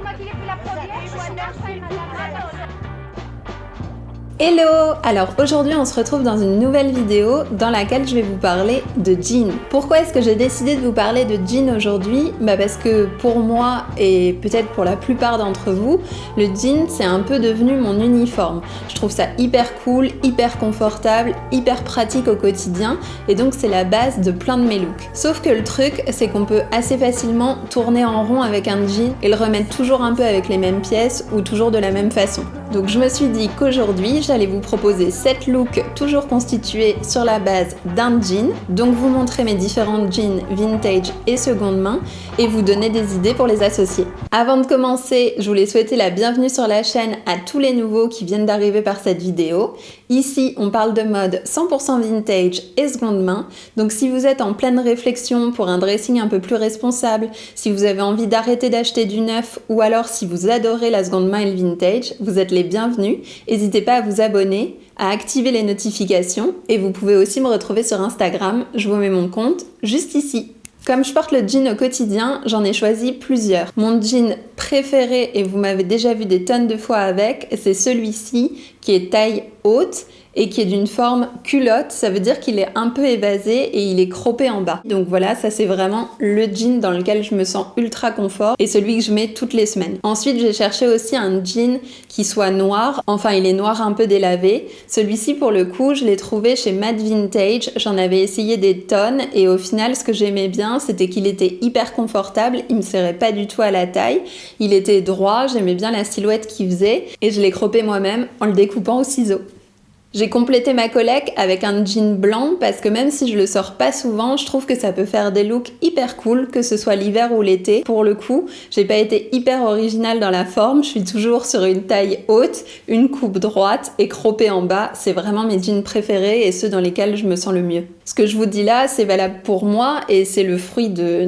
moi qui l'ai pris la première, je suis après, madame. Hello! Alors aujourd'hui on se retrouve dans une nouvelle vidéo dans laquelle je vais vous parler de jeans. Pourquoi est-ce que j'ai décidé de vous parler de jeans aujourd'hui? Parce que pour moi et peut-être pour la plupart d'entre vous, le jean c'est un peu devenu mon uniforme. Je trouve ça hyper cool, hyper confortable, hyper pratique au quotidien et donc c'est la base de plein de mes looks. Sauf que le truc c'est qu'on peut assez facilement tourner en rond avec un jean et le remettre toujours un peu avec les mêmes pièces ou toujours de la même façon. Donc je me suis dit qu'aujourd'hui j'allais vous proposer 7 looks toujours constitués sur la base d'un jean, donc vous montrer mes différents jeans vintage et seconde main et vous donner des idées pour les associer. Avant de commencer, je voulais souhaiter la bienvenue sur la chaîne à tous les nouveaux qui viennent d'arriver par cette vidéo. Ici, on parle de mode 100% vintage et seconde main, donc si vous êtes en pleine réflexion pour un dressing un peu plus responsable, si vous avez envie d'arrêter d'acheter du neuf ou alors si vous adorez la seconde main et le vintage, vous êtes les bienvenus. N'hésitez pas à vous abonner, à activer les notifications et vous pouvez aussi me retrouver sur Instagram, je vous mets mon compte juste ici. Comme je porte le jean au quotidien, j'en ai choisi plusieurs. Mon jean préféré, et vous m'avez déjà vu des tonnes de fois avec, c'est celui-ci qui est taille haute et qui est d'une forme culotte, ça veut dire qu'il est un peu évasé et il est croppé en bas. Donc voilà, ça c'est vraiment le jean dans lequel je me sens ultra confort et celui que je mets toutes les semaines. Ensuite, j'ai cherché aussi un jean qui soit noir, enfin il est noir un peu délavé. Celui-ci pour le coup, je l'ai trouvé chez Mad Vintage, j'en avais essayé des tonnes et au final ce que j'aimais bien, c'était qu'il était hyper confortable, il me serrait pas du tout à la taille, il était droit, j'aimais bien la silhouette qu'il faisait et je l'ai croppé moi-même en le découpant au ciseau. J'ai complété ma collecte avec un jean blanc parce que même si je le sors pas souvent, je trouve que ça peut faire des looks hyper cool, que ce soit l'hiver ou l'été. Pour le coup, j'ai pas été hyper originale dans la forme, je suis toujours sur une taille haute, une coupe droite et croppée en bas. C'est vraiment mes jeans préférés et ceux dans lesquels je me sens le mieux. Ce que je vous dis là, c'est valable pour moi et c'est le fruit de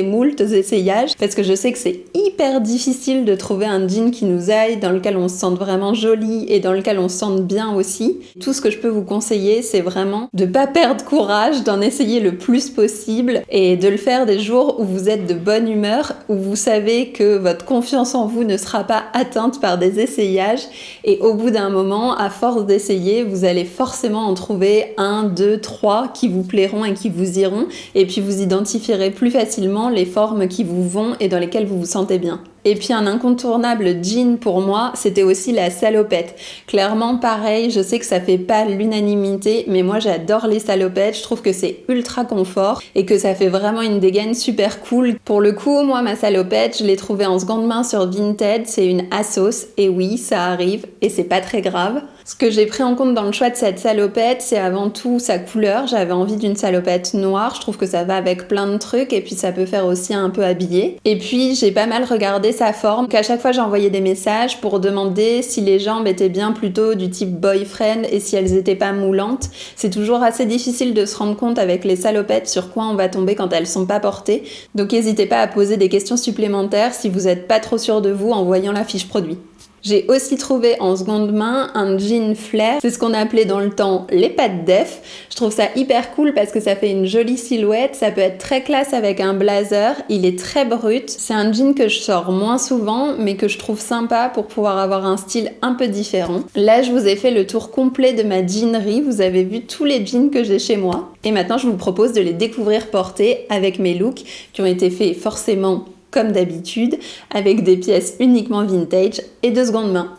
moult essayages parce que je sais que c'est hyper difficile de trouver un jean qui nous aille, dans lequel on se sente vraiment joli et dans lequel on se sente bien aussi. Tout ce que je peux vous conseiller, c'est vraiment de pas perdre courage, d'en essayer le plus possible et de le faire des jours où vous êtes de bonne humeur, où vous savez que votre confiance en vous ne sera pas atteinte par des essayages et au bout d'un moment, à force d'essayer, vous allez forcément en trouver 1, 2, 3 qui vous plairont et qui vous iront et puis vous identifierez plus facilement les formes qui vous vont et dans lesquelles vous vous sentez bien. Et puis un incontournable jean pour moi, c'était aussi la salopette. Clairement pareil, je sais que ça fait pas l'unanimité, mais moi j'adore les salopettes, je trouve que c'est ultra confort et que ça fait vraiment une dégaine super cool. Pour le coup, moi ma salopette, je l'ai trouvée en seconde main sur Vinted, c'est une Assos et oui, ça arrive et c'est pas très grave. Ce que j'ai pris en compte dans le choix de cette salopette, c'est avant tout sa couleur. J'avais envie d'une salopette noire, je trouve que ça va avec plein de trucs et puis ça peut faire aussi un peu habillé. Et puis j'ai pas mal regardé sa forme, qu'à chaque fois j'ai envoyé des messages pour demander si les jambes étaient bien plutôt du type boyfriend et si elles étaient pas moulantes. C'est toujours assez difficile de se rendre compte avec les salopettes sur quoi on va tomber quand elles sont pas portées. Donc n'hésitez pas à poser des questions supplémentaires si vous êtes pas trop sûr de vous en voyant la fiche produit. J'ai aussi trouvé en seconde main un jean flair, c'est ce qu'on appelait dans le temps les pattes def. Je trouve ça hyper cool parce que ça fait une jolie silhouette, ça peut être très classe avec un blazer, il est très brut. C'est un jean que je sors moins souvent mais que je trouve sympa pour pouvoir avoir un style un peu différent. Là je vous ai fait le tour complet de ma jeanerie, vous avez vu tous les jeans que j'ai chez moi. Et maintenant je vous propose de les découvrir portés avec mes looks qui ont été faits forcément comme d'habitude, avec des pièces uniquement vintage et de seconde main.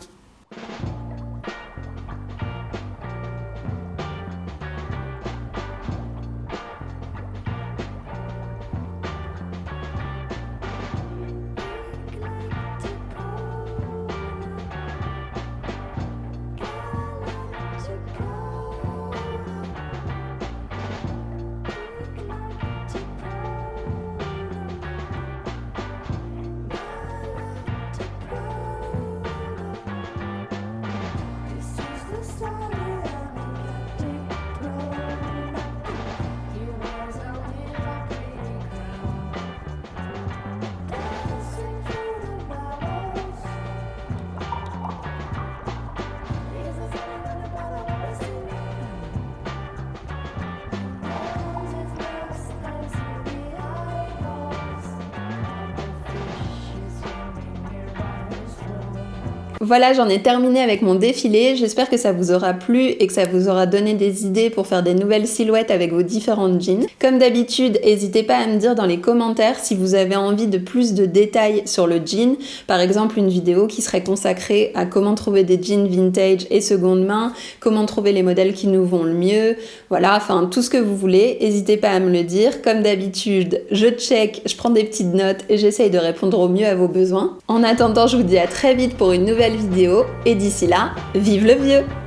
Voilà, j'en ai terminé avec mon défilé. J'espère que ça vous aura plu et que ça vous aura donné des idées pour faire des nouvelles silhouettes avec vos différentes jeans. Comme d'habitude, n'hésitez pas à me dire dans les commentaires si vous avez envie de plus de détails sur le jean. Par exemple, une vidéo qui serait consacrée à comment trouver des jeans vintage et seconde main, comment trouver les modèles qui nous vont le mieux. Voilà, enfin tout ce que vous voulez. N'hésitez pas à me le dire. Comme d'habitude, je check, je prends des petites notes et j'essaye de répondre au mieux à vos besoins. En attendant, je vous dis à très vite pour une nouvelle vidéo et d'ici là, vive le vieux!